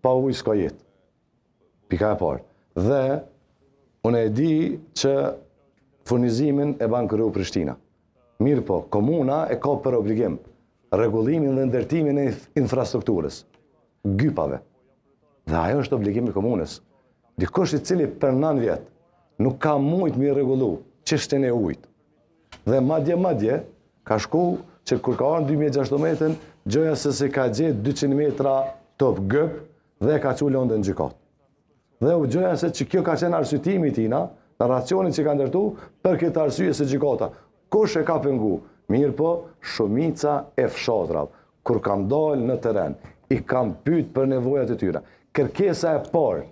pa ujë s'ka jetë. Pika e parë. Dhe unë e di që furnizimin e ban kryu Prishtina. Mirë po, komuna e ka për obligim rregullimin dhe ndërtimin e infrastrukturës, gypave. Dhe ajo është obligim i komunës. Dikush i cili për 9 vjet nuk ka mujt me rregullu çështjen e ujit. Dhe madje ka shku që kur ka ardhur 2016, gjoja se ka gjetë 200 metra top gëp dhe ka çu lëndën në gjykatë. Dhe u gjoja se që kjo ka qenë arsyetimi i tina, në racionin që ka ndërtu për këtë arsye se gjykata. Kush e ka pengu? Mirë po, shumica e fshatrave, kur kam dalë në teren, i kam pyet për nevojat e tyre. Kërkesa e parë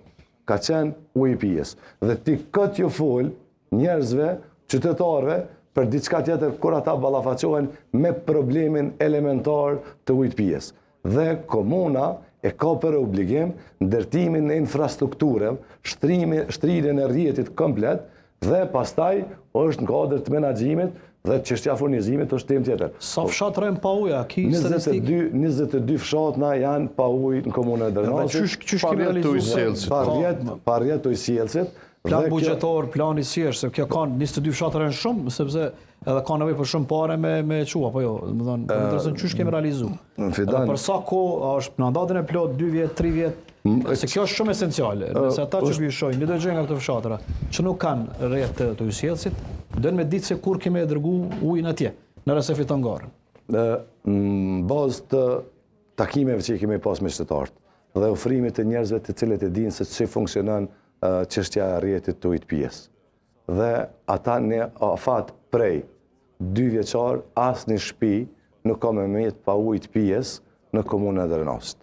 ka qenë uji pijes. Dhe ti këtë ju fol njerëzve, qytetarëve, për diçka tjetër kur ata ballafaqohen me problemin elementar të ujit pijes. Dhe komuna e ka për obligim ndërtimin e infrastrukturave, shtrirjen e rrjetit komplet dhe pastaj është në kuadër të menaxhimit dhe çështja furnizimit është temë tjetër. Sa fshatra janë pa ujë? Ki statistikë? 22 fshatna janë pa ujë në komunën e Drenosit. Çysh kemi realizuar? Pa rrjet të ujësielësit. Plan buxhetor, plan i thjeshtë, se kjo kanë 22 fshatra janë shumë, sepse edhe ka nevojë për shumë parë me çu apo jo, domethënë, për ndërsa çysh kemi realizuar. Për sa kohë është në datën e plot 2 vjet, 3 vjet, se kjo është shumë esenciale. Nëse ata që shojnë, një do gjë nga këto fshatra që nuk kanë rrjet të ujësielësit, do me ditë se kur kemi dërgu ujin atje, në rast se fiton garën. Në bazë të takimeve që kemi pas me qytetarët dhe ofrimit të njerëzve të cilët e dinë se si funksionon çështja e rrjetit të ujit pijes. Dhe ata në afat prej 2 vjeçar asnjë shtëpi nuk ka më mirë pa ujit pijes në komunën e Drenosit.